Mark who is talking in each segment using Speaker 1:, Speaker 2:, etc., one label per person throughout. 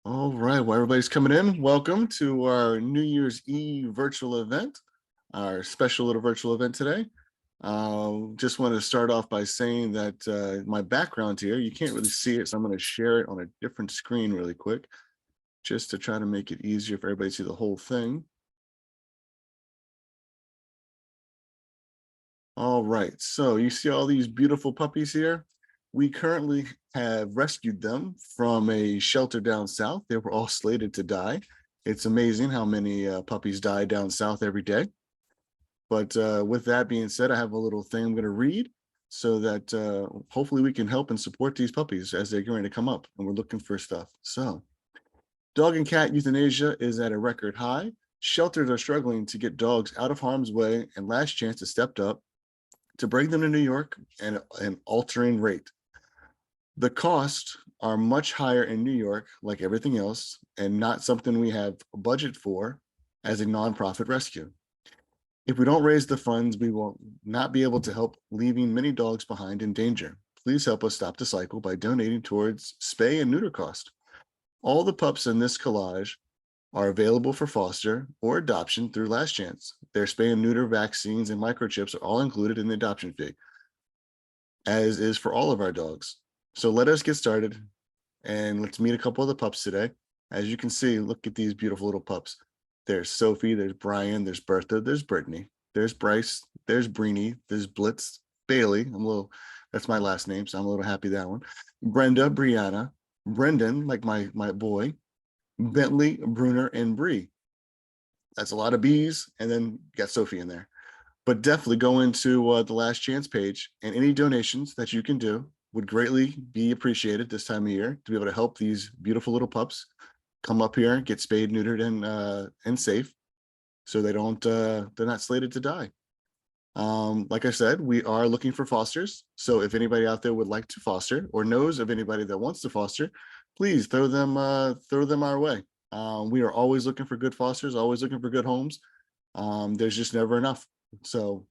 Speaker 1: All right, well, everybody's coming in. Welcome to our New Year's Eve virtual event, our special little virtual event today. Just want to start off by saying that my background here, you can't really see it, so I'm going to share it on a different screen really quick, just to try to make it easier for everybody to see the whole thing. All right, so you see all these beautiful puppies here? We currently have rescued them from a shelter down south. They were all slated to die. It's amazing how many puppies die down south every day. But with that being said, I have a little thing I'm going to read so that hopefully we can help and support these puppies as they're going to come up and we're looking for stuff. So, dog and cat euthanasia is at a record high. Shelters are struggling to get dogs out of harm's way, and Last Chance has stepped up to bring them to New York at an altering rate. The costs are much higher in New York, like everything else, and not something we have a budget for as a nonprofit rescue. If we don't raise the funds, we will not be able to help, leaving many dogs behind in danger. Please help us stop the cycle by donating towards spay and neuter cost. All the pups in this collage are available for foster or adoption through Last Chance. Their spay and neuter vaccines and microchips are all included in the adoption fee, as is for all of our dogs. So let us get started and let's meet a couple of the pups today. As you can see, look at these beautiful little pups. There's Sophie, there's Brian, there's Bertha, there's Brittany, there's Bryce, there's Breenie, there's Blitz, Bailey. That's my last name, so I'm a little happy that one. Brenda, Brianna, Brendan, like my boy, Bentley, Bruner, and Bree. That's a lot of B's, and then got Sophie in there. But definitely go into the Last Chance page, and any donations that you can do would greatly be appreciated this time of year to be able to help these beautiful little pups come up here, get spayed, neutered, and safe, so they're not slated to die. Like I said, we are looking for fosters. So if anybody out there would like to foster or knows of anybody that wants to foster, please throw them our way. We are always looking for good fosters, always looking for good homes. There's just never enough. So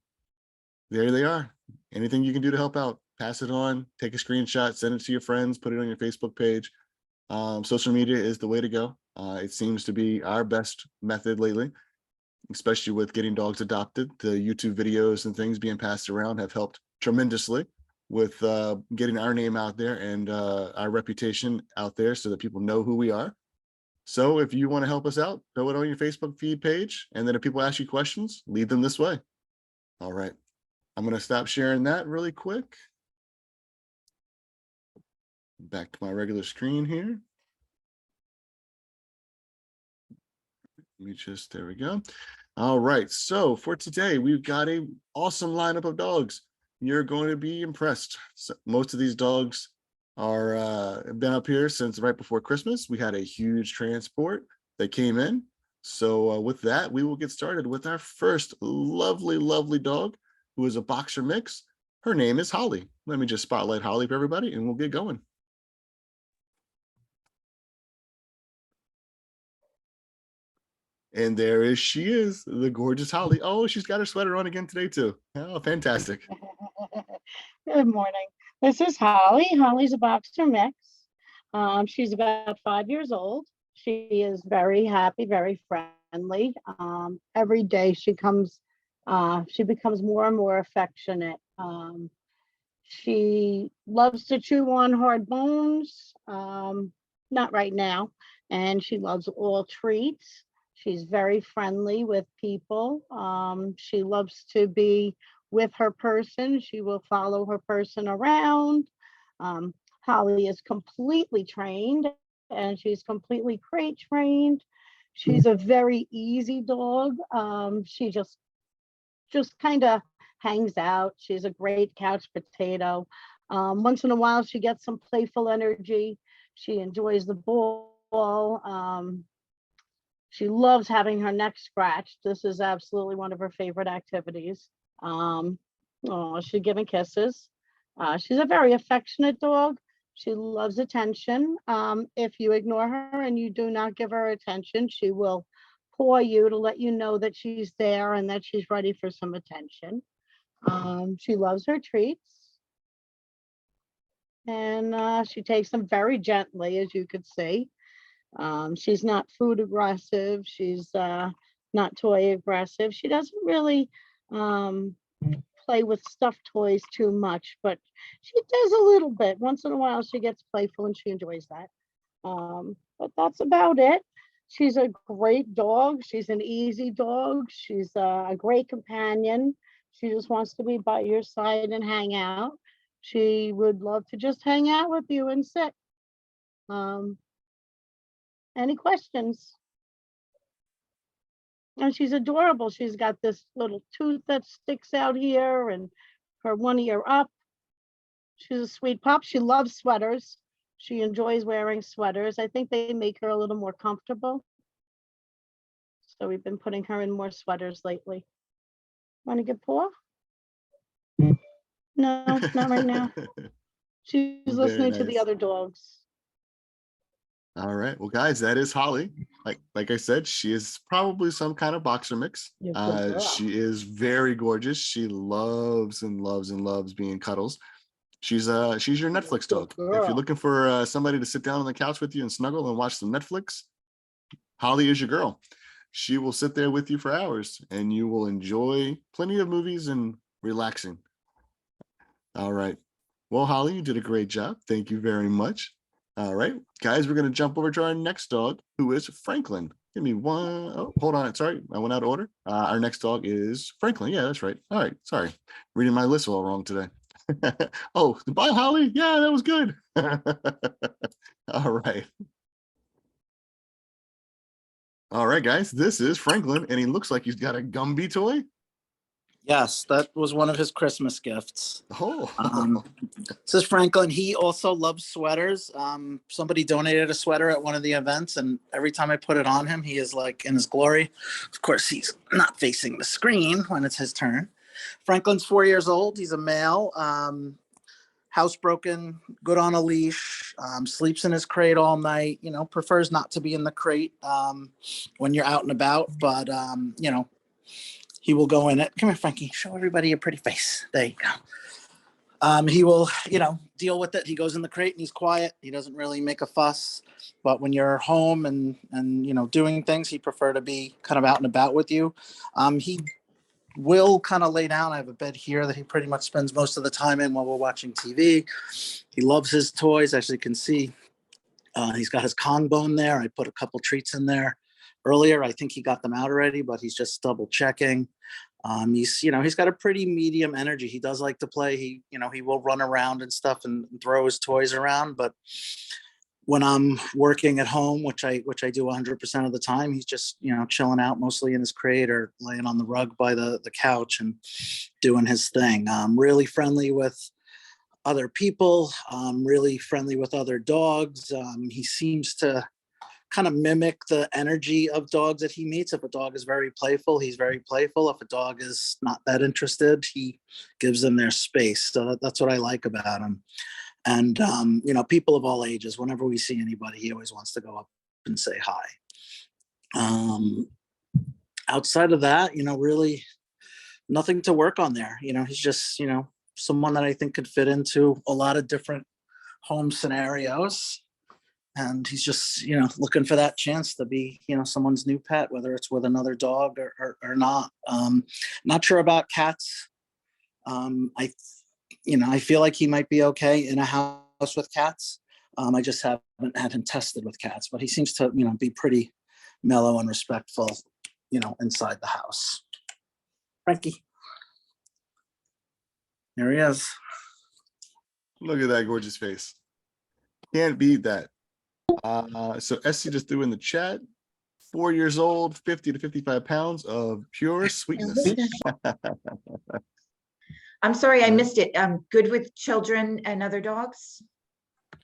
Speaker 1: there they are. Anything you can do to help out, pass it on, take a screenshot, send it to your friends, put it on your Facebook page. Social media is the way to go. It seems to be our best method lately, especially with getting dogs adopted. The YouTube videos and things being passed around have helped tremendously with getting our name out there and our reputation out there so that people know who we are. So if you want to help us out, throw it on your Facebook feed page. And then if people ask you questions, lead them this way. All right. I'm going to stop sharing that really quick. Back to my regular screen here. There we go. All right, so for today, we've got a awesome lineup of dogs. You're going to be impressed. So most of these dogs are been up here since right before Christmas. We had a huge transport that came in. So with that, we will get started with our first lovely, lovely dog, who is a boxer mix. Her name is Holly. Let me just spotlight Holly for everybody, and we'll get going. And she is, the gorgeous Holly. Oh, she's got her sweater on again today too. Oh, fantastic.
Speaker 2: Good morning. This is Holly. Holly's a boxer mix. She's about 5 years old. She is very happy, very friendly. Every day she becomes more and more affectionate. She loves to chew on hard bones, not right now, and she loves all treats. She's very friendly with people. She loves to be with her person. She will follow her person around. Um, Holly is completely trained and she's completely crate trained. She's a very easy dog. She just kind of hangs out. She's a great couch potato. Once in a while, she gets some playful energy. She enjoys the ball. She loves having her neck scratched. This is absolutely one of her favorite activities. She's giving kisses. She's a very affectionate dog. She loves attention. If you ignore her and you do not give her attention, she will paw you to let you know that she's there and that she's ready for some attention. She loves her treats. And she takes them very gently, as you could see. She's not food aggressive. She's not toy aggressive. She doesn't really um, play with stuffed toys too much, but she does a little bit. Once in a while, she gets playful and she enjoys that. But that's about it. She's a great dog. She's an easy dog. She's a great companion. She just wants to be by your side and hang out. She would love to just hang out with you and sit. Um, any questions? And she's adorable. She's got this little tooth that sticks out here and her one ear up. She's a sweet pup. She loves sweaters. She enjoys wearing sweaters. I think they make her a little more comfortable. So we've been putting her in more sweaters lately. Want to get paw? No, not right now. She's
Speaker 1: Very
Speaker 2: listening to the
Speaker 1: nice.
Speaker 2: other dogs.
Speaker 1: All right. Well, guys, that is Holly. Like I said, she is probably some kind of boxer mix.
Speaker 2: You're a good girl.
Speaker 1: She is very gorgeous. She loves and loves and loves being cuddles. She's your Netflix dog. If you're looking for somebody to sit down on the couch with you and snuggle and watch some Netflix, Holly is your girl. She will sit there with you for hours and you will enjoy plenty of movies and relaxing. All right. Well, Holly, you did a great job. Thank you very much. All right, guys, we're going to jump over to our next dog, who is Franklin. Give me one. Oh, hold on. Sorry, I went out of order. Our next dog is Franklin. Yeah, that's right. All right. Sorry. Reading my list all wrong today. Oh, goodbye, Holly. Yeah, that was good. All right. All right, guys, this is Franklin, and he looks like he's got a Gumby toy.
Speaker 3: Yes, that was one of his Christmas gifts.
Speaker 1: Oh,
Speaker 3: This is Franklin. He also loves sweaters. Somebody donated a sweater at one of the events, and every time I put it on him, he is like in his glory. Of course, he's not facing the screen when it's his turn. Franklin's 4 years old. He's a male. Housebroken, good on a leash, sleeps in his crate all night, prefers not to be in the crate when you're out and about, but, he will go in it. Come here, Frankie, show everybody your pretty face. There you go. He will, deal with it. He goes in the crate and he's quiet. He doesn't really make a fuss, but when you're home and doing things, he'd prefer to be kind of out and about with you. He will kind of lay down. I have a bed here that he pretty much spends most of the time in while we're watching TV. He loves his toys, as you can see. He's got his Kong bone there. I put a couple treats in there earlier. I think he got them out already, but he's just double checking. He's got a pretty medium energy. He does like to play. He will run around and stuff and throw his toys around, but when I'm working at home, which I do 100% of the time, he's just, chilling out mostly in his crate or laying on the rug by the couch and doing his thing. Really friendly with other people, really friendly with other dogs. He seems to kind of mimic the energy of dogs that he meets. If a dog is very playful, he's very playful. If a dog is not that interested, he gives them their space. So that's what I like about him. And, people of all ages, whenever we see anybody, he always wants to go up and say hi. Outside of that, really nothing to work on there. He's just, someone that I think could fit into a lot of different home scenarios. And he's just, looking for that chance to be, someone's new pet, whether it's with another dog or not. Not sure about cats. I feel like he might be okay in a house with cats. I just haven't had him tested with cats, but he seems to, be pretty mellow and respectful, inside the house. Frankie. There he is.
Speaker 1: look at that gorgeous face. Can't beat that. So Essie just threw in the chat, 4 years old, 50 to 55 pounds of pure sweetness.
Speaker 4: I'm sorry, I missed it. Good with children and other dogs?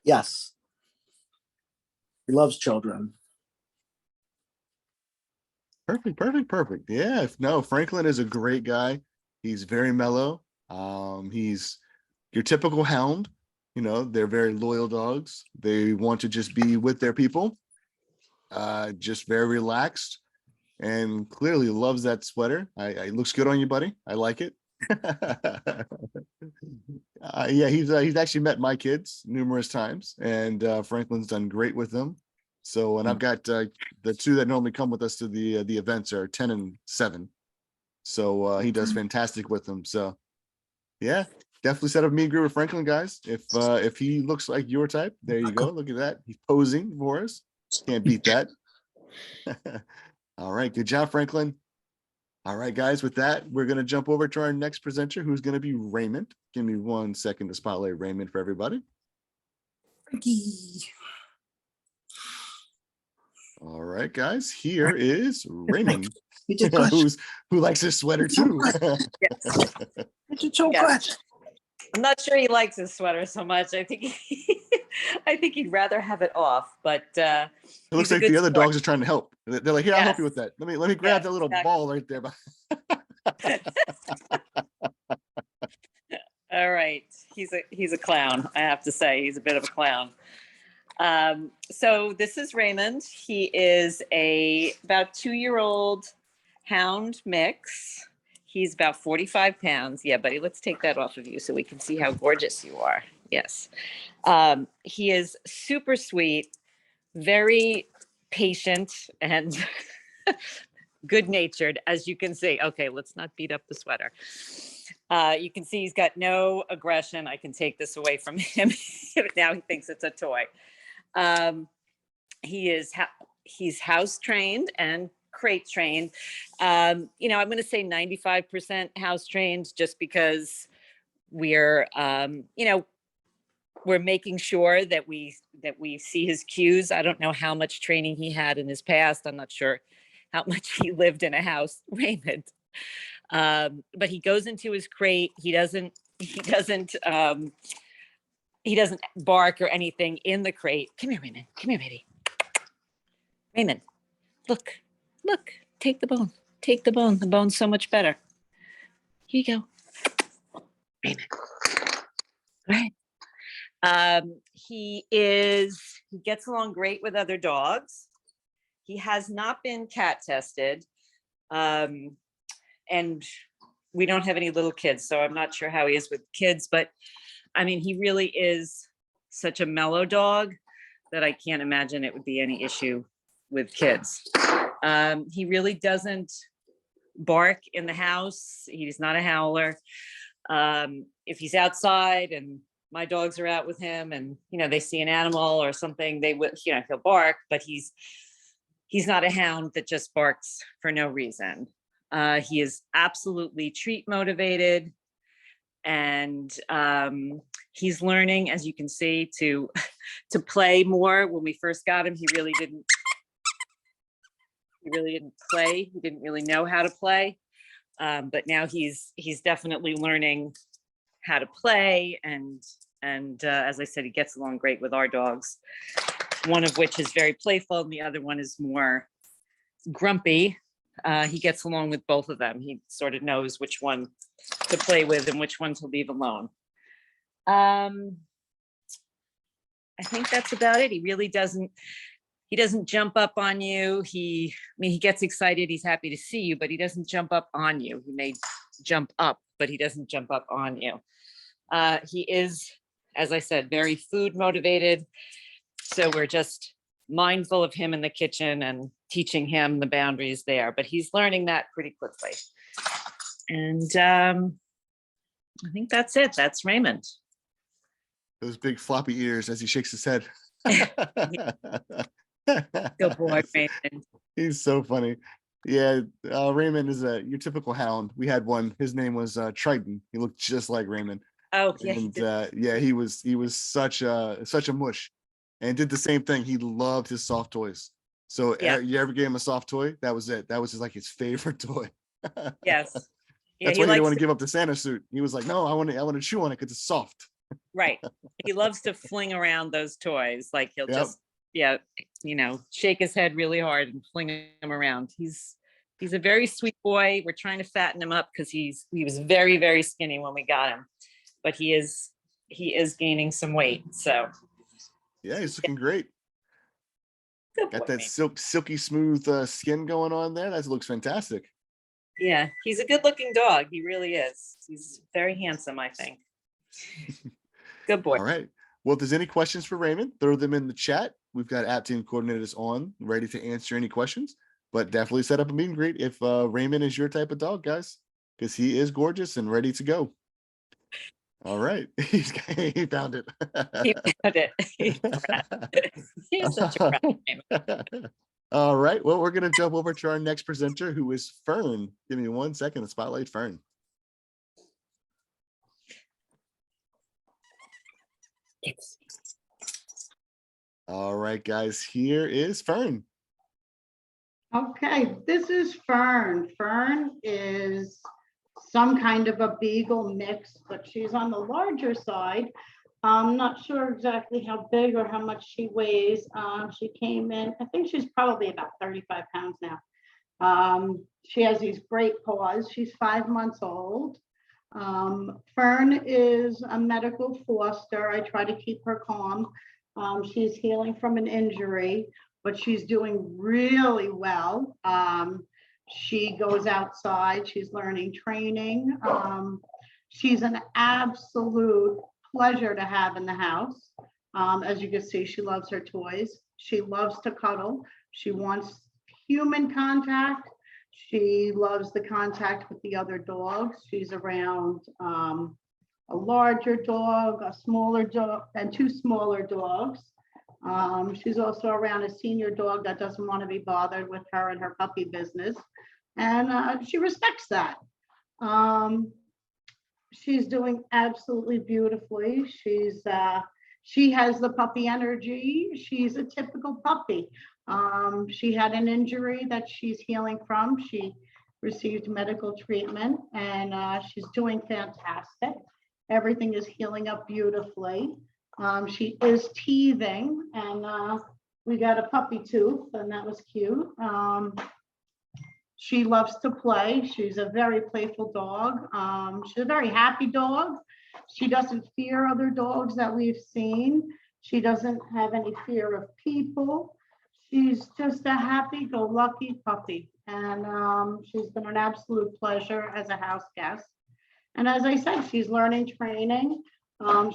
Speaker 3: Yes. He loves children.
Speaker 1: Perfect. Yeah, no, Franklin is a great guy. He's very mellow. He's your typical hound. They're very loyal dogs. They want to just be with their people. Just very relaxed and clearly loves that sweater. It looks good on you, buddy. I like it. Yeah, he's actually met my kids numerous times, and Franklin's done great with them. So, and I've got the two that normally come with us to the events are 10 and 7. So he does fantastic with them. So yeah, definitely set up a meet and greet with Franklin, guys. If he looks like your type, there you go. Look at that. He's posing for us. Can't beat that. All right, good job, Franklin. All right, guys, with that, we're going to jump over to our next presenter, who's going to be Raymond. Give me 1 second to spotlight Raymond for everybody.
Speaker 3: Frankie.
Speaker 1: All right, guys, here is Raymond,
Speaker 3: You did good.
Speaker 1: who likes his sweater too.
Speaker 5: Yes.
Speaker 3: You did so
Speaker 5: Yes.
Speaker 3: good.
Speaker 5: I'm not sure he likes his sweater so much. I think I think he'd rather have it off, but
Speaker 1: It looks
Speaker 5: he's a
Speaker 1: like
Speaker 5: good
Speaker 1: the other
Speaker 5: sport.
Speaker 1: dogs are trying to help. They're like, "Here, I'll help you
Speaker 5: Yes.
Speaker 1: with that. Let me grab
Speaker 5: Yes,
Speaker 1: that little
Speaker 5: exactly.
Speaker 1: ball right there."
Speaker 5: All right. He's a clown, I have to say. He's a bit of a clown. So this is Raymond. He is about 2-year-old hound mix. He's about 45 pounds. Yeah, buddy, let's take that off of you so we can see how gorgeous you are. Yes. He is super sweet, very patient, and good-natured, as you can see. Okay, let's not beat up the sweater. You can see he's got no aggression. I can take this away from him. Now he thinks it's a toy. He's house trained and crate trained. I'm going to say 95% house trained, just because we're making sure that we see his cues. I don't know how much training he had in his past. I'm not sure how much he lived in a house, Raymond. But he goes into his crate. He doesn't bark or anything in the crate. Come here, Raymond. Come here, baby. Raymond, look, take the bone. Take the bone. The bone's so much better. Here you go. Raymond. Right. He gets along great with other dogs. He has not been cat tested. And we don't have any little kids, so I'm not sure how he is with kids, but I mean, he really is such a mellow dog that I can't imagine it would be any issue with kids. He really doesn't bark in the house. He's not a howler. If he's outside and my dogs are out with him and, they see an animal or something, they would, he'll bark, but he's not a hound that just barks for no reason. He is absolutely treat motivated, and he's learning, as you can see, to play more. When we first got him, he really didn't play. He didn't really know how to play, but now he's definitely learning how to play. And as I said, he gets along great with our dogs, one of which is very playful and the other one is more grumpy. He gets along with both of them. He sort of knows which one to play with and which one to leave alone. I think that's about it. He really doesn't jump up on you. He gets excited. He's happy to see you, but he doesn't jump up on you. He may jump up, but he doesn't jump up on you. He is, as I said, very food motivated. So we're just mindful of him in the kitchen and teaching him the boundaries there, but he's learning that pretty quickly. And I think that's it. That's Raymond.
Speaker 1: Those big floppy ears as he shakes his head.
Speaker 5: Good boy, Raymond.
Speaker 1: He's so funny. Yeah, Raymond is your typical hound. We had one. His name was Triton. He looked just like Raymond.
Speaker 5: Oh, yeah.
Speaker 1: And he was such a mush, and did the same thing. He loved his soft toys. So
Speaker 5: Yeah.
Speaker 1: you ever gave him a soft toy, that was it. That was like his favorite toy.
Speaker 5: Yes. Yeah,
Speaker 1: That's why he didn't want to give up the Santa suit. He was like, no, I want to chew on it because it's soft.
Speaker 5: Right. He loves to fling around those toys. Like he'll
Speaker 1: Yep.
Speaker 5: just, shake his head really hard and fling him around. He's a very sweet boy. We're trying to fatten him up because he was very, very skinny when we got him, but he is gaining some weight. So
Speaker 1: Yeah, he's looking great.
Speaker 5: good
Speaker 1: Got
Speaker 5: boy,
Speaker 1: that silky smooth skin going on there. That looks fantastic.
Speaker 5: Yeah, he's a good looking dog. He really is. He's very handsome, I think. Good boy.
Speaker 1: All right. Well, if there's any questions for Raymond, throw them in the chat. we've got app team coordinators on ready to answer any questions, but definitely set up a meet and greet if Raymond is your type of dog, guys, because he is gorgeous and ready to go. All right. He found it.
Speaker 5: He found it. He's a brat. He's such a brat.
Speaker 1: All right. Well, we're going to jump over to our next presenter, who is Fern. Give me 1 second to spotlight Fern. All right, guys, here is Fern.
Speaker 2: Okay, this is Fern. Fern is some kind of a beagle mix, but she's on the larger side. I'm not sure exactly how big or how much she weighs. She came in, I think she's probably about 35 pounds now. She has these great paws. She's 5 months old. Fern is a medical foster. I try to keep her calm. She's healing from an injury, but she's doing really well. She goes outside. She's learning training. She's an absolute pleasure to have in the house. As you can see, she loves her toys. She loves to cuddle. She wants human contact. She loves the contact with the other dogs. She's around a larger dog, a smaller dog, and 2 smaller dogs. She's also around a senior dog that doesn't want to be bothered with her and her puppy business. And she respects that. She's doing absolutely beautifully. She has the puppy energy. She's a typical puppy. She had an injury that she's healing from. She received medical treatment, and she's doing fantastic. Everything is healing up beautifully. She is teething, and we got a puppy tooth, and that was cute. She loves to play. She's a very playful dog. She's a very happy dog. She doesn't fear other dogs that we've seen. She doesn't have any fear of people. She's just a happy-go-lucky puppy, and she's been an absolute pleasure as a house guest. And as I said, she's learning training.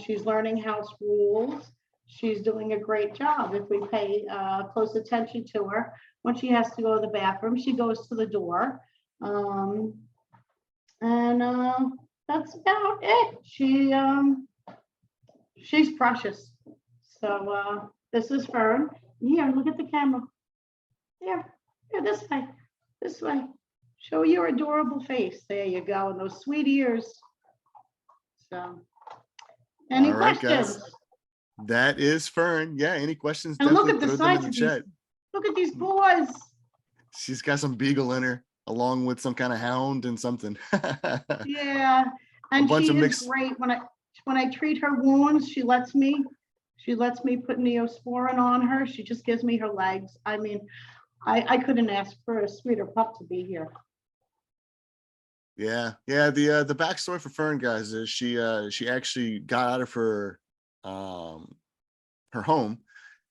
Speaker 2: She's learning house rules. She's doing a great job. If we pay close attention to her, when she has to go to the bathroom, she goes to the door. That's about it. She's precious. So this is Fern. Here, look at the camera. Here, this way, this way. Show your adorable face. There you go, and those sweet ears. So, any
Speaker 1: All right,
Speaker 2: questions?
Speaker 1: guys. That is Fern. Yeah, any questions?
Speaker 2: And look
Speaker 1: Definitely
Speaker 2: at the
Speaker 1: throw them in
Speaker 2: size
Speaker 1: the
Speaker 2: of
Speaker 1: chat.
Speaker 2: these. Look at these paws.
Speaker 1: She's got some beagle in her, along with some kind of hound and something.
Speaker 2: Yeah, and
Speaker 1: bunch
Speaker 2: she
Speaker 1: of
Speaker 2: is
Speaker 1: mixed-
Speaker 2: great. When I treat her wounds, she lets me put Neosporin on her. She just gives me her legs. I mean, I couldn't ask for a sweeter pup to be here.
Speaker 1: Yeah. The backstory for Fern, guys, is she actually got out of her home,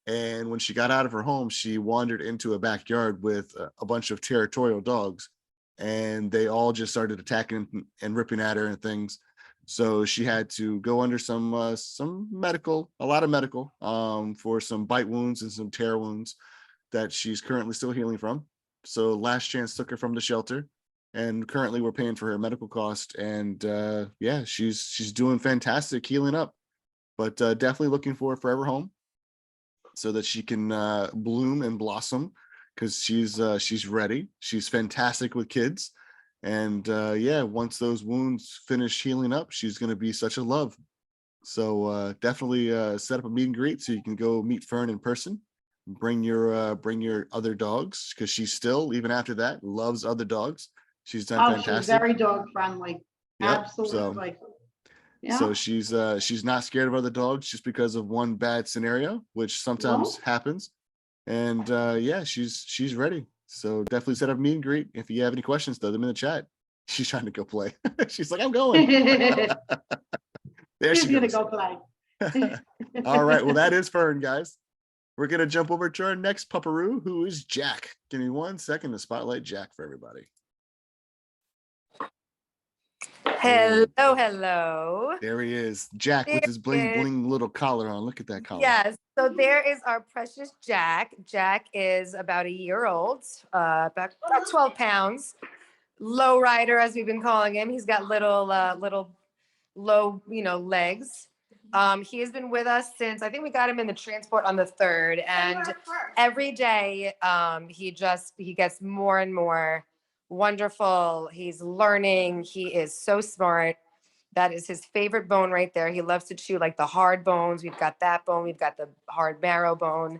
Speaker 1: and when she got out of her home, she wandered into a backyard with a bunch of territorial dogs, and they all just started attacking and ripping at her and things. So she had to go under some medical, a lot of medical, for some bite wounds and some tear wounds that she's currently still healing from. So Last Chance took her from the shelter, and currently we're paying for her medical cost. And yeah, she's doing fantastic, healing up, but definitely looking for a forever home so that she can bloom and blossom, because she's ready. She's fantastic with kids. And yeah, once those wounds finish healing up, she's going to be such a love. So definitely set up a meet and greet so you can go meet Fern in person. Bring your other dogs, because she's still, even after that, loves other dogs. She's done
Speaker 2: Oh,
Speaker 1: fantastic.
Speaker 2: she's very dog friendly.
Speaker 1: Yep,
Speaker 2: Absolutely.
Speaker 1: So she's not scared of other dogs just because of one bad scenario, which sometimes happens. And yeah, she's ready. So definitely set up a meet and greet. If you have any questions, throw them in the chat. She's trying to go play. She's like, I'm going. There
Speaker 2: She's
Speaker 1: she
Speaker 2: gonna
Speaker 1: goes.
Speaker 2: go play.
Speaker 1: All right. Well, that is Fern, guys. We're gonna jump over to our next pupperoo, who is Jack. Give me 1 second to spotlight Jack for everybody.
Speaker 6: Hello, hello.
Speaker 1: There he is, Jack, with
Speaker 6: There
Speaker 1: his bling
Speaker 6: is.
Speaker 1: bling little collar on. Look at that collar.
Speaker 6: Yes, so there is our precious Jack. Jack is about a year old, about 12 pounds. Low rider, as we've been calling him. He's got little low, legs. He has been with us since I think we got him in the transport on the 3rd, and every day he gets more and more wonderful. He's learning. He is so smart. That is his favorite bone right there. He loves to chew like the hard bones. We've got that bone. We've got the hard marrow bone.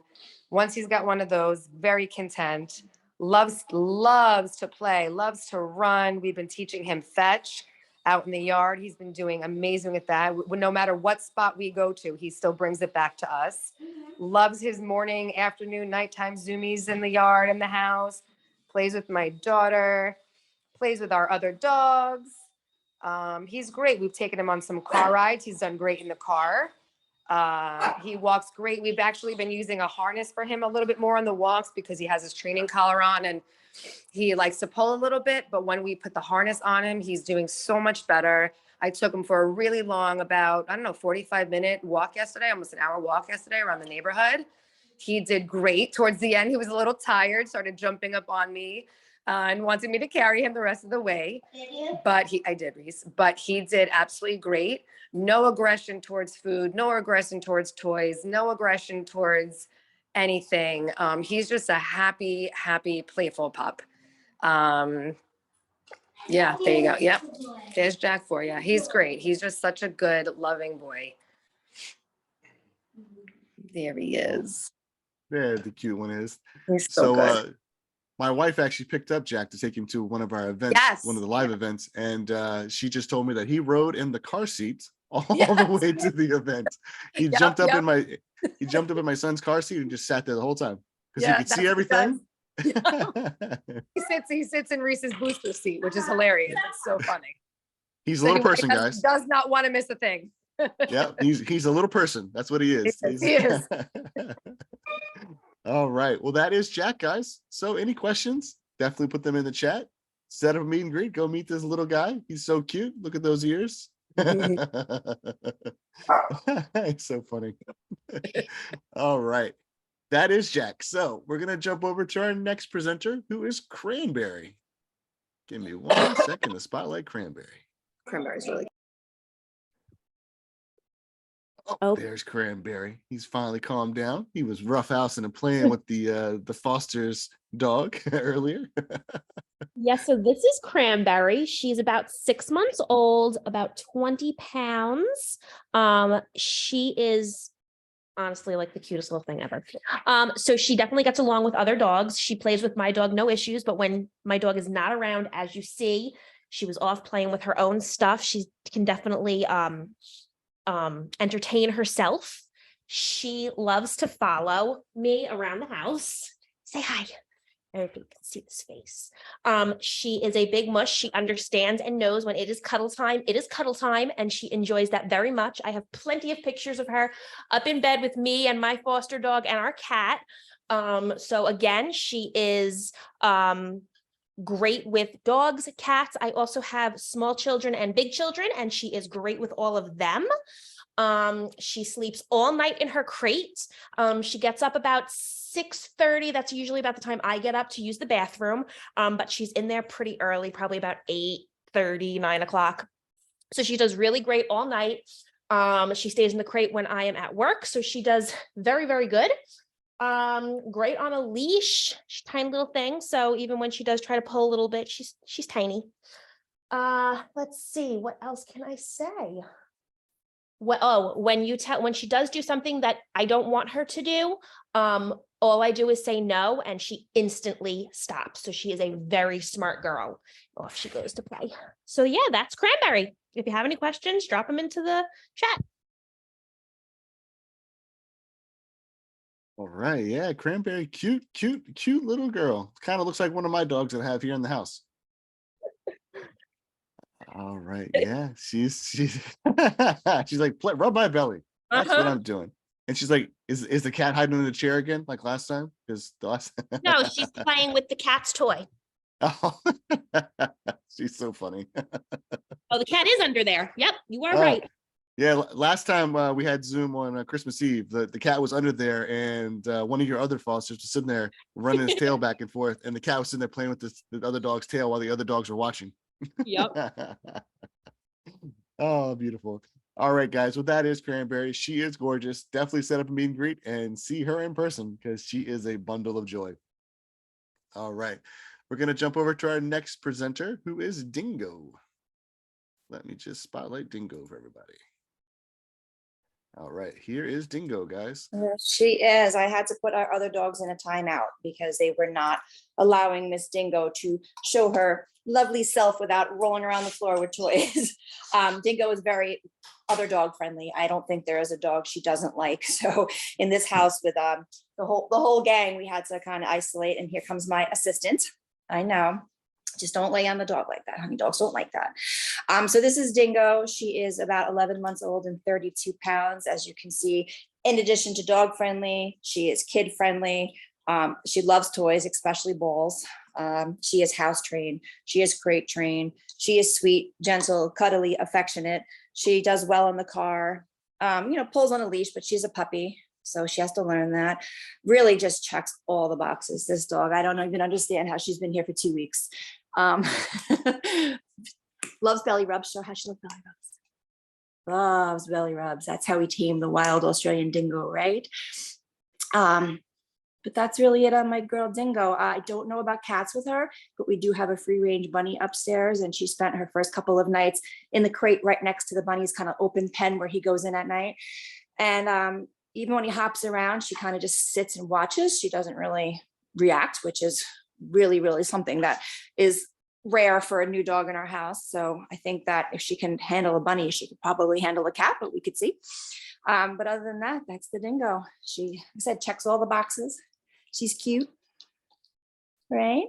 Speaker 6: Once he's got one of those, very content. Loves to play, loves to run. We've been teaching him fetch out in the yard. He's been doing amazing at that. No matter what spot we go to, he still brings it back to us. Loves his morning, afternoon, nighttime zoomies in the yard, in the house. Plays with my daughter, plays with our other dogs. He's great. We've taken him on some car rides. He's done great in the car. He walks great. We've actually been using a harness for him a little bit more on the walks because he has his training collar on and he likes to pull a little bit. But when we put the harness on him, he's doing so much better. I took him for a really long, about, 45-minute walk yesterday, almost an hour walk yesterday around the neighborhood. He did great. Towards the end, he was a little tired, started jumping up on me. And wanted me to carry him the rest of the way. I did, Reese. But he did absolutely great. No aggression towards food, no aggression towards toys, no aggression towards anything. He's just a happy, playful pup. Yeah, there you go. Yep. There's Jack for you. He's great. He's just such a good, loving boy. There he is.
Speaker 1: There the cute one is.
Speaker 6: He's so good.
Speaker 1: My wife actually picked up Jack to take him to one of our events,
Speaker 6: Yes.
Speaker 1: one of the live events, and she just told me that he rode in the car seat all
Speaker 6: Yes.
Speaker 1: the way to the event. He
Speaker 6: Yep,
Speaker 1: jumped up
Speaker 6: yep.
Speaker 1: in my son's car seat and just sat there the whole time because
Speaker 6: Yeah,
Speaker 1: he could
Speaker 6: that's
Speaker 1: see
Speaker 6: what he does.
Speaker 1: everything.
Speaker 6: He sits in Reese's booster seat, which is hilarious. It's so funny.
Speaker 1: He's a little
Speaker 6: Anyway,
Speaker 1: person, guys.
Speaker 6: Does not want to miss a thing.
Speaker 1: Yeah, he's a little person. That's what he is.
Speaker 6: He is.
Speaker 1: All right. Well, that is Jack, guys. So any questions? Definitely put them in the chat. Set up a meet and greet. Go meet this little guy. He's so cute. Look at those ears. It's so funny. All right. That is Jack. So we're going to jump over to our next presenter, who is Cranberry. Give me 1 second to spotlight Cranberry.
Speaker 6: Cranberry's really
Speaker 1: Oh, there's Cranberry. He's finally calmed down. He was roughhousing and playing with the Foster's dog earlier.
Speaker 7: Yes, so this is Cranberry. She's about 6 months old, about 20 pounds. She is honestly like the cutest little thing ever. So she definitely gets along with other dogs. She plays with my dog, no issues. But when my dog is not around, as you see, she was off playing with her own stuff. She can definitely entertain herself. She loves to follow me around the house. Say hi. Everybody can see this face. She is a big mush. She understands and knows when it is cuddle time. It is cuddle time, and she enjoys that very much. I have plenty of pictures of her up in bed with me and my foster dog and our cat. So again, she is great with dogs, cats. I also have small children and big children, and she is great with all of them. She sleeps all night in her crate. She gets up about 6:30. That's usually about the time I get up to use the bathroom. But she's in there pretty early, probably about 8:30, 9 o'clock. So she does really great all night. She stays in the crate when I am at work. So she does very, very good. Great on a leash. She's a tiny little thing. So even when she does try to pull a little bit, she's tiny. Let's see, what else can I say? When she does do something that I don't want her to do, all I do is say no, and she instantly stops. So she is a very smart girl. Off she goes to play. So yeah, that's Cranberry. If you have any questions, drop them into the chat.
Speaker 1: All right. Yeah. Cranberry, cute little girl. Kind of looks like one of my dogs that I have here in the house. All right. Yeah. She's she's like, rub my belly. That's what I'm doing. And she's like, is the cat hiding in the chair again, like last time? Because the last
Speaker 7: No, she's playing with the cat's toy.
Speaker 1: Oh, she's so funny.
Speaker 7: Oh, the cat is under there. Yep, you are
Speaker 1: Oh,
Speaker 7: right.
Speaker 1: yeah, last time we had Zoom on Christmas Eve, the cat was under there, and one of your other fosters was sitting there running his tail back and forth, and the cat was sitting there playing with the other dog's tail while the other dogs were watching.
Speaker 7: Yep.
Speaker 1: Oh, beautiful. All right, guys. Well, that is Cranberry. She is gorgeous. Definitely set up a meet and greet and see her in person because she is a bundle of joy. All right. We're going to jump over to our next presenter, who is Dingo. Let me just spotlight Dingo for everybody. All right. Here is Dingo, guys.
Speaker 8: She is. I had to put our other dogs in a timeout because they were not allowing Miss Dingo to show her lovely self without rolling around the floor with toys. Dingo is very other dog friendly. I don't think there is a dog she doesn't like. So in this house with the whole gang, we had to kind of isolate. And here comes my assistant. I know. Just don't lay on the dog like that, honey. Dogs don't like that. So this is Dingo. She is about 11 months old and 32 pounds. As you can see, in addition to dog friendly, she is kid friendly. She loves toys, especially balls. She is house trained. She is crate trained. She is sweet, gentle, cuddly, affectionate. She does well in the car, pulls on a leash, but she's a puppy. So she has to learn that. Really just checks all the boxes. This dog, I don't even understand how she's been here for 2 weeks. Loves belly rubs. Show how she loves belly rubs. Loves belly rubs. That's how we tame the wild Australian dingo, right? But that's really it on my girl Dingo. I don't know about cats with her, but we do have a free range bunny upstairs, and she spent her first couple of nights in the crate right next to the bunny's kind of open pen where he goes in at night. And even when he hops around, she kind of just sits and watches. She doesn't really react, which is really, really something that is rare for a new dog in our house. So I think that if she can handle a bunny, she could probably handle a cat, but we could see. But other than that, that's the Dingo. She, like I said, checks all the boxes. She's cute, right?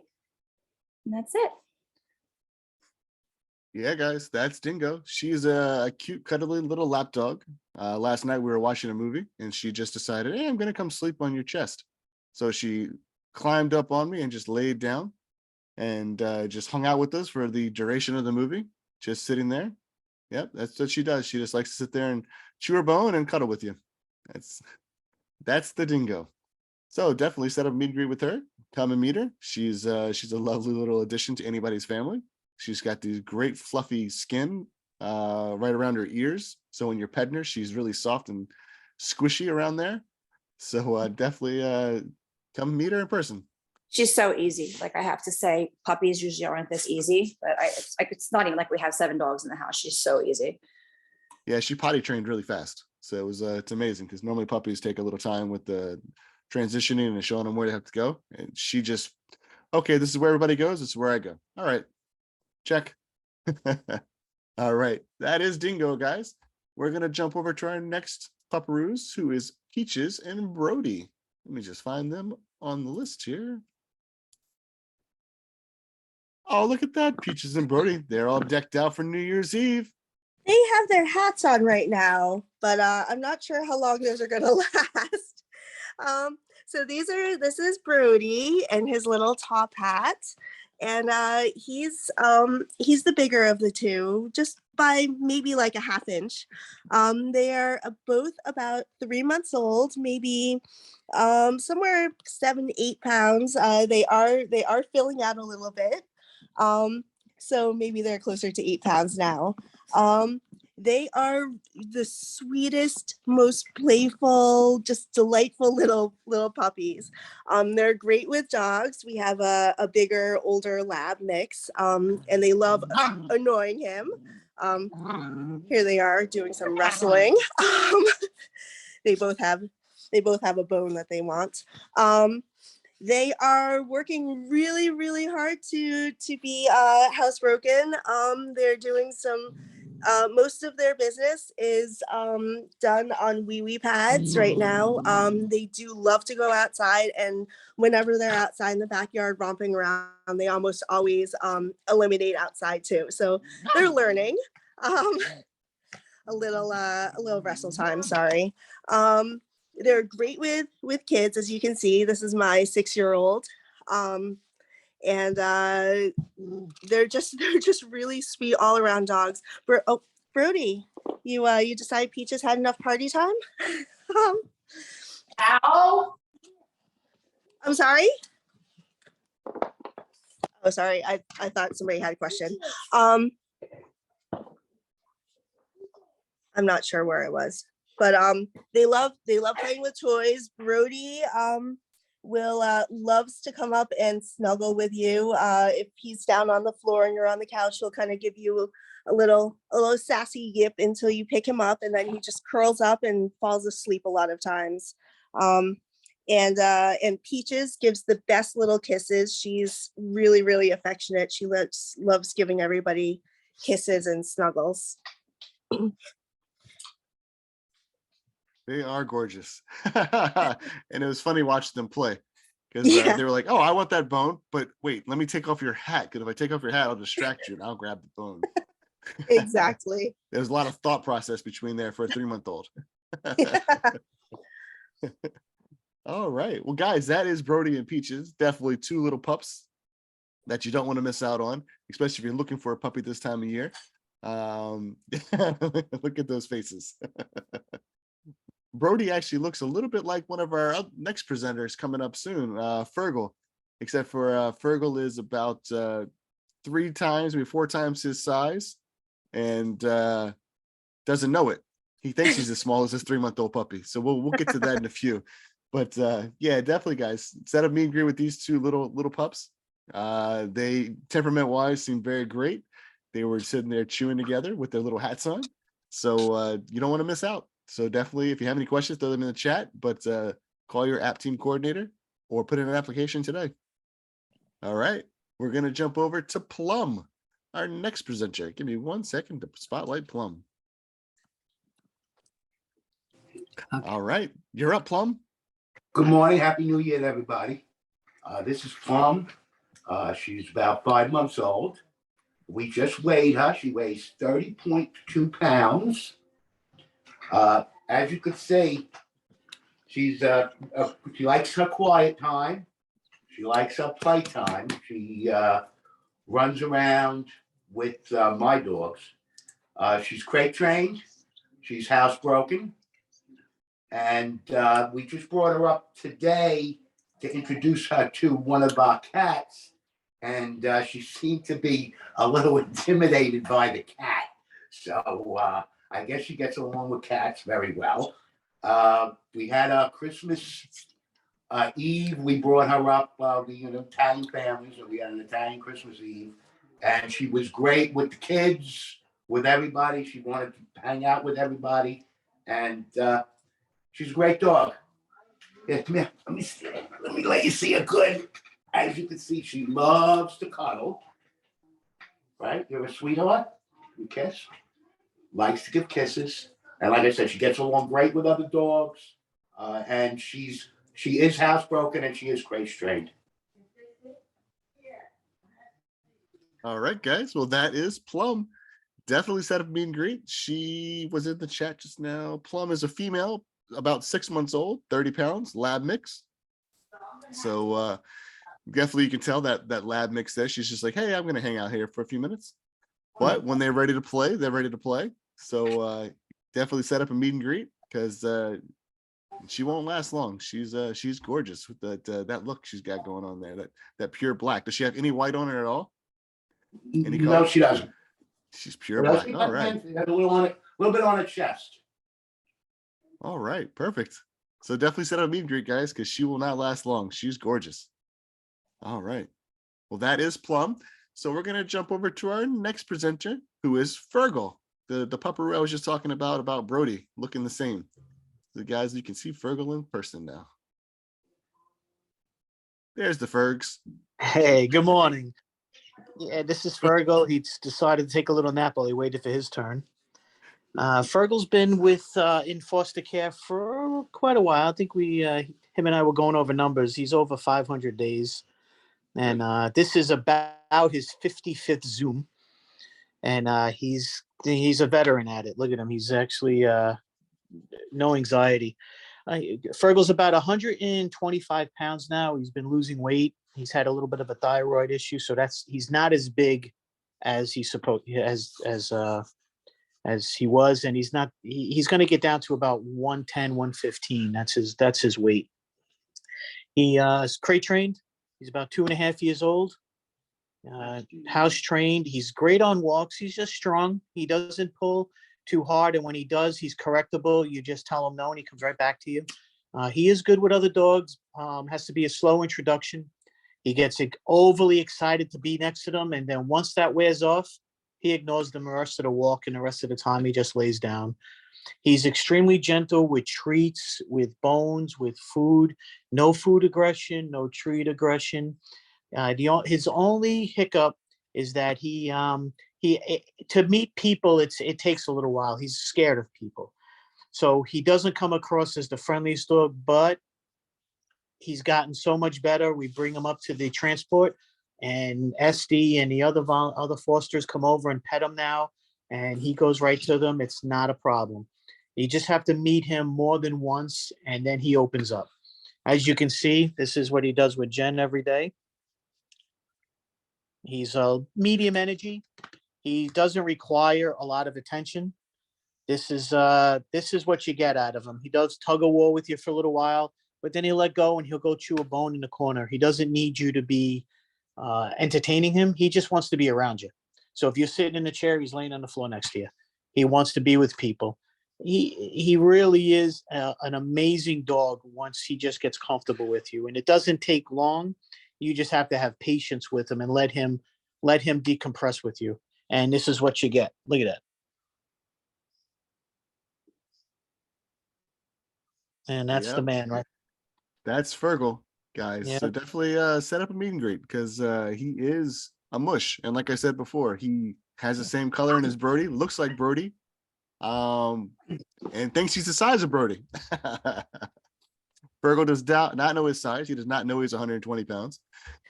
Speaker 8: And that's it.
Speaker 1: Yeah, guys, that's Dingo. She's a cute, cuddly little lap dog. Last night we were watching a movie and she just decided, hey, I'm going to come sleep on your chest. So she climbed up on me and just laid down and just hung out with us for the duration of the movie, just sitting there. Yep, that's what she does. She just likes to sit there and chew her bone and cuddle with you. That's the Dingo. So definitely set up a meet and greet with her. Come and meet her. She's a lovely little addition to anybody's family. She's got these great fluffy skin right around her ears. So when you're petting her, she's really soft and squishy around there. So definitely come meet her in person.
Speaker 8: She's so easy. Like I have to say, puppies usually aren't this easy, but it's not even like we have 7 dogs in the house. She's so easy.
Speaker 1: Yeah, she potty trained really fast. So it's amazing because normally puppies take a little time with the transitioning and showing them where they have to go. And she just, okay, this is where everybody goes. This is where I go. All right, check. All right, that is Dingo, guys. We're going to jump over to our next pupperoos, who is Peaches and Brody. Let me just find them on the list here. Oh, look at that. Peaches and Brody. They're all decked out for New Year's Eve.
Speaker 9: They have their hats on right now, but I'm not sure how long those are going to last. So this is Brody and his little top hat. And he's the bigger of the two, just by maybe like a ½ inch. They are both about 3 months old, maybe somewhere 7-8 pounds. They are filling out a little bit. So maybe they're closer to 8 pounds now. They are the sweetest, most playful, just delightful little puppies. They're great with dogs. We have a bigger, older lab mix, and they love annoying him. Here they are doing some wrestling. They both have a bone that they want. They are working really, really hard to be housebroken. They're doing some. Most of their business is done on wee pads right now. They do love to go outside, and whenever they're outside in the backyard romping around, they almost always eliminate outside too. So they're learning. A little wrestle time. Sorry. They're great with kids, as you can see. This is my 6-year-old. and they're just they're just really sweet all around dogs. Oh, Brody, you decided Peaches had enough party time?
Speaker 3: Ow!
Speaker 9: I'm sorry. Oh, sorry. I thought somebody had a question. I'm not sure where it was, but they love playing with toys. Brody will loves to come up and snuggle with you. If he's down on the floor and you're on the couch, he'll kind of give you a little sassy yip until you pick him up, and then he just curls up and falls asleep a lot of times. And Peaches gives the best little kisses. She's really, really affectionate. She loves giving everybody kisses and snuggles.
Speaker 1: They are gorgeous. And it was funny watching them play because they were like, oh, I want that bone, but wait, let me take off your hat, because if I take off your hat, I'll distract you and I'll grab the bone.
Speaker 9: Exactly.
Speaker 1: There's a lot of thought process between there for a 3-month-old. All right. Well, guys, that is Brody and Peaches. Definitely 2 little pups that you don't want to miss out on, especially if you're looking for a puppy this time of year. Look at those faces. Brody actually looks a little bit like one of our next presenters coming up soon, Fergal, except for Fergal is about 3 times, maybe 4 times his size, and doesn't know it. He thinks he's as small as his 3-month-old puppy. So we'll get to that in a few. But yeah, definitely, guys. Instead of me agree with these 2 little pups, they temperament-wise seem very great. They were sitting there chewing together with their little hats on. So you don't want to miss out. So definitely, if you have any questions, throw them in the chat. But call your app team coordinator or put in an application today. All right, we're gonna jump over to Plum, our next presenter. Give me 1 second to spotlight Plum.
Speaker 10: Okay.
Speaker 1: All right, you're up, Plum.
Speaker 10: Good morning. Happy New Year to everybody. This is Plum. She's about 5 months old. We just weighed her. She weighs 30.2 pounds. As you could see, she likes her quiet time. She likes her playtime. She runs around with my dogs. She's crate trained. She's housebroken. And we just brought her up today to introduce her to one of our cats. And she seemed to be a little intimidated by the cat. So I guess she gets along with cats very well. We had a Christmas Eve. We brought her up. We an Italian family, so we had an Italian Christmas Eve. And she was great with the kids, with everybody. She wanted to hang out with everybody. And she's a great dog. Yeah, come here. Let me let you see her good. As you can see, she loves to cuddle. Right? You're a sweetheart. You kiss. Likes to give kisses. And like I said, she gets along great with other dogs. And she is housebroken and she is crate trained.
Speaker 1: All right, guys. Well, that is Plum. Definitely set up a meet and greet. She was in the chat just now. Plum is a female, about 6 months old, 30 pounds, lab mix. So definitely you can tell that lab mix there. She's just like, hey, I'm going to hang out here for a few minutes. But when they're ready to play, they're ready to play. So definitely set up a meet and greet because she won't last long. She's gorgeous with that look she's got going on there, that pure black. Does she have any white on her at all? Any color?
Speaker 10: No, she doesn't.
Speaker 1: She's pure black. All right.
Speaker 10: She has a little bit on her chest.
Speaker 1: All right, perfect. So definitely set up a meet and greet, guys, because she will not last long. She's gorgeous. All right. Well, that is Plum. So we're going to jump over to our next presenter, who is Fergal, the pupperoo I was just talking about Brody, looking the same. So guys, you can see Fergal in person now. There's the Fergs.
Speaker 11: Hey, good morning. Yeah, this is Fergal. He's decided to take a little nap while he waited for his turn. Fergal's been in foster care for quite a while. I think him and I were going over numbers. He's over 500 days. And this is about his 55th Zoom. And he's a veteran at it. Look at him. He's actually no anxiety. Fergal's about 125 pounds now. He's been losing weight. He's had a little bit of a thyroid issue, so he's not as big as he's supposed as he was, and he's going to get down to about 110, 115. That's his weight. He is crate trained. He's about 2.5 years old. House trained. He's great on walks. He's just strong. He doesn't pull too hard, and when he does, he's correctable. You just tell him no, and he comes right back to you. He is good with other dogs. Has to be a slow introduction. He gets overly excited to be next to them, and then once that wears off, he ignores them the rest of the walk, and the rest of the time he just lays down. He's extremely gentle with treats, with bones, with food. No food aggression, no treat aggression. His only hiccup is that to meet people, it takes a little while. He's scared of people, so he doesn't come across as the friendliest dog. But he's gotten so much better. We bring him up to the transport, and SD and the other fosters come over and pet him now, and he goes right to them. It's not a problem. You just have to meet him more than once, and then he opens up. As you can see, this is what he does with Jen every day. He's a medium energy. He doesn't require a lot of attention. This is what you get out of him. He does tug of war with you for a little while, but then he'll let go and he'll go chew a bone in the corner. He doesn't need you to be entertaining him. He just wants to be around you. So if you're sitting in a chair, he's laying on the floor next to you. He wants to be with people. He really is an amazing dog once he just gets comfortable with you, and it doesn't take long. You just have to have patience with him and let him decompress with you. And this is what you get. Look at that. And that's the
Speaker 1: Yep.
Speaker 11: man, right?
Speaker 1: That's Fergal, guys.
Speaker 11: Yep.
Speaker 1: So definitely set up a meet and greet because he is a mush. And like I said before, he has the same color in his Brody, looks like Brody, and thinks he's the size of Brody. Fergal does not know his size. He does not know he's 120 pounds.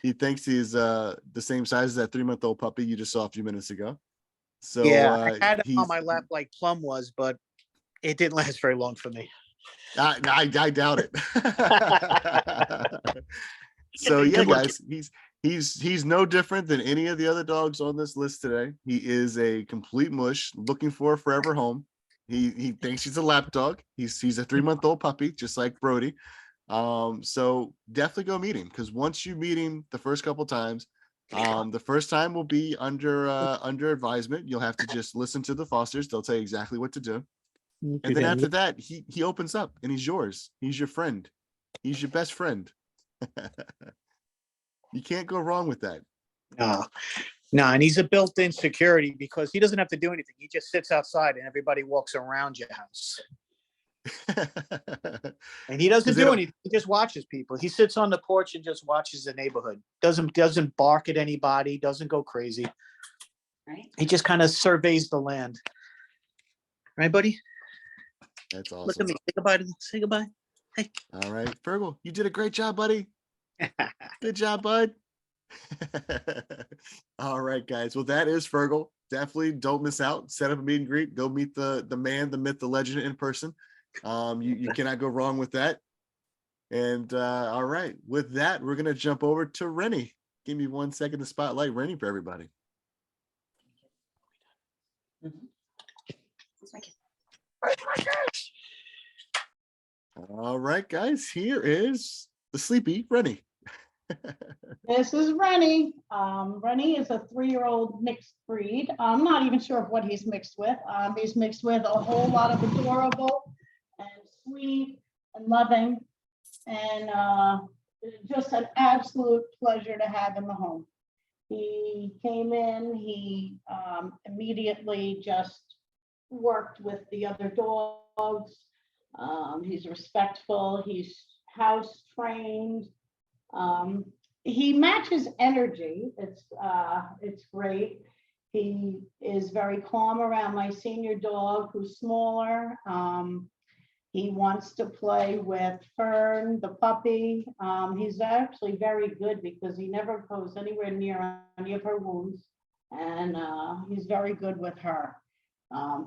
Speaker 1: He thinks he's the same size as that 3-month-old puppy you just saw a few minutes ago. So
Speaker 11: Yeah, I had him on my lap like Plum was, but it didn't last very long for me.
Speaker 1: I doubt it. So yeah, guys, he's no different than any of the other dogs on this list today. He is a complete mush looking for a forever home. He thinks he's a lap dog. He's a 3-month-old puppy, just like Brody. So definitely go meet him, because once you meet him the first couple times, the first time will be under advisement. You'll have to just listen to the fosters. They'll tell you exactly what to do. And then after that, he opens up and he's yours. He's your friend. He's your best friend. You can't go wrong with that.
Speaker 11: No, and he's a built-in security because he doesn't have to do anything. He just sits outside and everybody walks around your house. And he doesn't do anything. He just watches people. He sits on the porch and just watches the neighborhood. Doesn't bark at anybody, doesn't go crazy.
Speaker 4: Right.
Speaker 11: He just kind of surveys the land. Right, buddy?
Speaker 1: That's awesome.
Speaker 11: Look at me. Say goodbye. Say goodbye. Hey.
Speaker 1: All right, Fergal, you did a great job, buddy. Good job, bud. All right, guys. Well, that is Fergal. Definitely don't miss out. Set up a meet and greet. Go meet the man, the myth, the legend in person. You cannot go wrong with that. And all right, with that, we're gonna jump over to Rennie. Give me 1 second to spotlight Rennie for everybody. All right, guys. Here is the sleepy Rennie.
Speaker 2: This is Rennie. Rennie is a 3-year-old mixed breed. I'm not even sure of what he's mixed with. He's mixed with a whole lot of adorable and sweet and loving, and just an absolute pleasure to have in the home. He came in, he immediately just worked with the other dogs. He's respectful, he's house trained. He matches energy. It's great. He is very calm around my senior dog, who's smaller. He wants to play with Fern, the puppy. He's actually very good because he never goes anywhere near any of her wounds, and he's very good with her.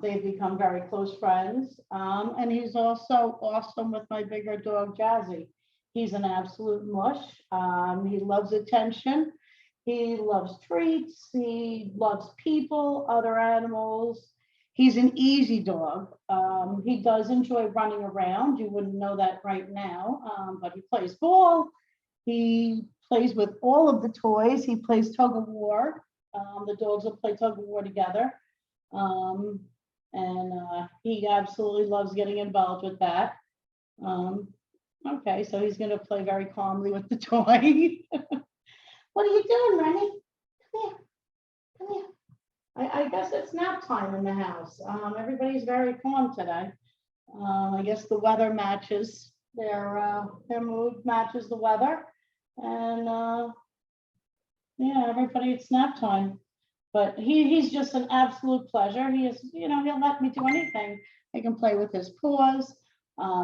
Speaker 2: They've become very close friends, and he's also awesome with my bigger dog, Jazzy. He's an absolute mush. He loves attention. He loves treats. He loves people, other animals. He's an easy dog. He does enjoy running around. You wouldn't know that right now, but he plays ball. He plays with all of the toys. He plays tug of war. The dogs will play tug of war together. He absolutely loves getting involved with that. Okay, so he's going to play very calmly with the toy. What are you doing, Rennie? Come here. Come here. I guess it's nap time in the house. Everybody's very calm today. I guess the weather matches their mood matches the weather. And yeah, everybody, it's nap time. But he's just an absolute pleasure. He is, he'll let me do anything. I can play with his paws.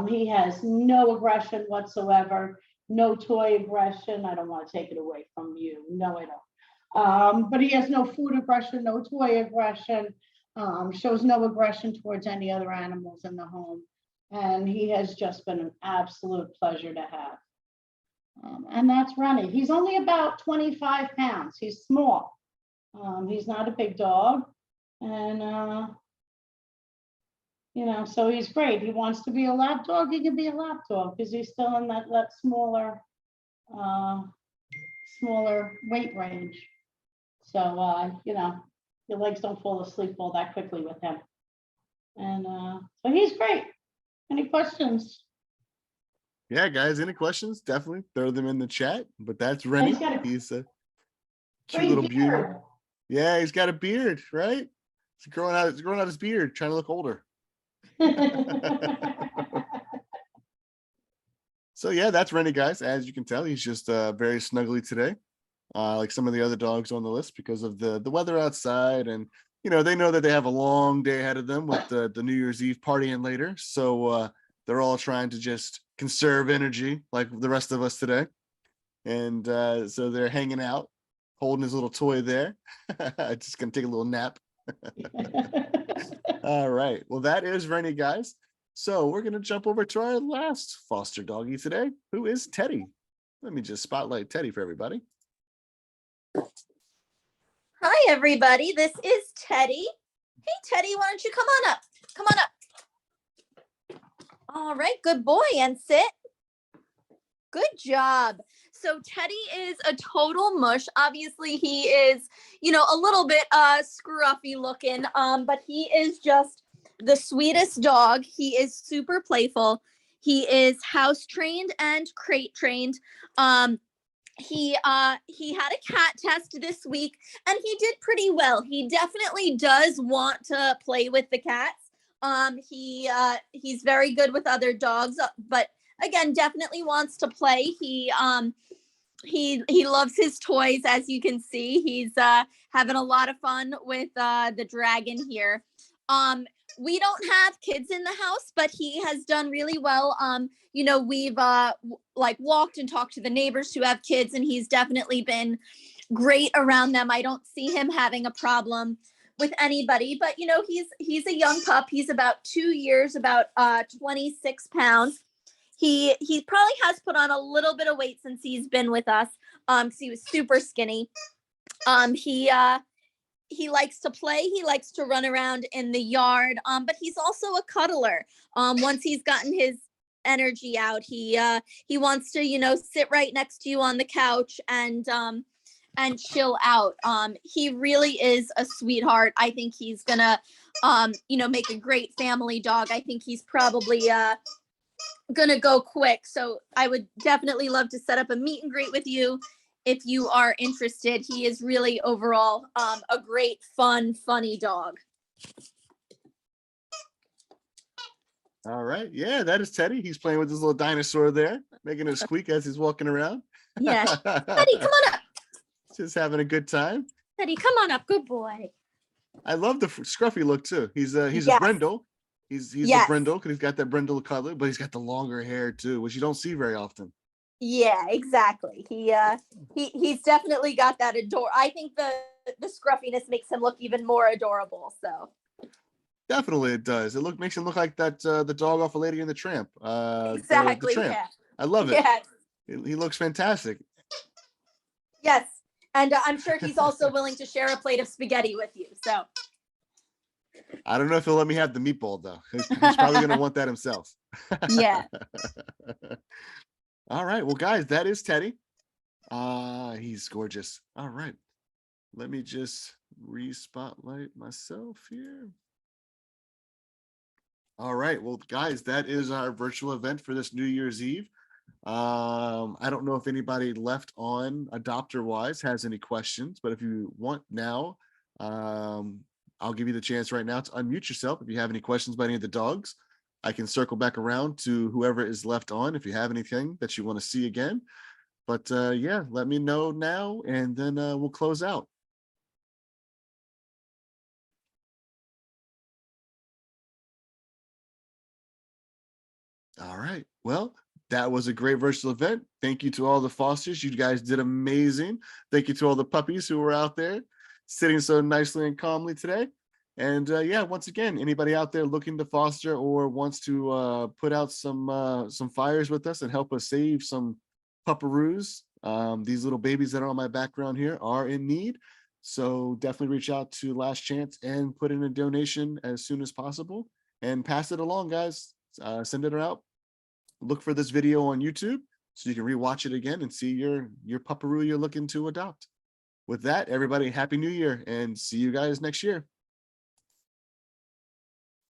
Speaker 2: He has no aggression whatsoever, no toy aggression. I don't want to take it away from you. No, I don't. But he has no food aggression, no toy aggression, shows no aggression towards any other animals in the home. And he has just been an absolute pleasure to have. And that's Rennie. He's only about 25 pounds. He's small. He's not a big dog. And, so he's great. He wants to be a lap dog. He can be a lap dog because he's still in that smaller weight range. So, your legs don't fall asleep all that quickly with him. And so he's great. Any questions?
Speaker 1: Yeah, guys, any questions? Definitely throw them in the chat. But that's Rennie. He's a cute little beauty. Yeah, he's got a beard, right? He's growing out his beard, trying to look older. So yeah, that's Rennie, guys. As you can tell, he's just very snuggly today, like some of the other dogs on the list because of the weather outside, and they know that they have a long day ahead of them with the New Year's Eve partying later. So they're all trying to just conserve energy like the rest of us today, and so they're hanging out, holding his little toy there. Just gonna take a little nap. All right, well, that is Rennie, guys. So we're gonna jump over to our last foster doggy today, who is Teddy. Let me just spotlight Teddy for everybody.
Speaker 12: Hi, everybody. This is Teddy. Hey, Teddy, why don't you come on up? Come on up. All right, good boy, and sit. Good job. So Teddy is a total mush. Obviously, he is, a little bit scruffy looking, but he is just the sweetest dog. He is super playful. He is house trained and crate trained. He had a cat test this week and he did pretty well. He definitely does want to play with the cats. He's very good with other dogs, but again, definitely wants to play. He loves his toys, as you can see. He's having a lot of fun with the dragon here. We don't have kids in the house, but he has done really well. We've walked and talked to the neighbors who have kids, and he's definitely been great around them. I don't see him having a problem with anybody, but he's a young pup. He's about 2 years, about 26 pounds. He probably has put on a little bit of weight since he's been with us. Because he was super skinny. He likes to play. He likes to run around in the yard. But he's also a cuddler. Once he's gotten his energy out, he wants to, sit right next to you on the couch and chill out. He really is a sweetheart. I think he's gonna, make a great family dog. I think he's probably gonna go quick. So I would definitely love to set up a meet and greet with you if you are interested. He is really overall a great, funny dog.
Speaker 1: All right. Yeah, that is Teddy. He's playing with his little dinosaur there, making it squeak as he's walking around.
Speaker 12: Yeah. Teddy, come on up.
Speaker 1: Just having a good time.
Speaker 12: Teddy, come on up. Good boy.
Speaker 1: I love the scruffy look too. He's
Speaker 12: Yes.
Speaker 1: a brindle. He's
Speaker 12: Yes.
Speaker 1: a brindle because he's got that brindle color, but he's got the longer hair too, which you don't see very often.
Speaker 12: Yeah, exactly. He's definitely got that I think the scruffiness makes him look even more adorable. So
Speaker 1: Definitely it does. Makes him look like that the dog off of Lady and the Tramp.
Speaker 12: exactly.
Speaker 1: The Tramp.
Speaker 12: Yeah.
Speaker 1: I love it.
Speaker 12: Yes.
Speaker 1: He looks fantastic.
Speaker 12: Yes. And I'm sure he's also willing to share a plate of spaghetti with you. So
Speaker 1: I don't know if he'll let me have the meatball though. He's probably going to want that himself.
Speaker 12: yeah.
Speaker 1: All right. Well, guys, that is Teddy. He's gorgeous. All right. Let me just re-spotlight myself here. All right. Well, guys, that is our virtual event for this New Year's Eve. I don't know if anybody left on adopter wise has any questions, but if you want now, I'll give you the chance right now to unmute yourself. If you have any questions about any of the dogs, I can circle back around to whoever is left on if you have anything that you want to see again. But yeah, let me know now and then we'll close out. All right. Well, that was a great virtual event. Thank you to all the fosters. You guys did amazing. Thank you to all the puppies who were out there sitting so nicely and calmly today. And yeah, once again, anybody out there looking to foster or wants to put out some fires with us and help us save some pupperoos, these little babies that are on my background here are in need. So definitely reach out to Last Chance and put in a donation as soon as possible and pass it along, guys. Send it out. Look for this video on YouTube so you can rewatch it again and see your pupperoo you're looking to adopt. With that, everybody, Happy New Year and see you guys next year.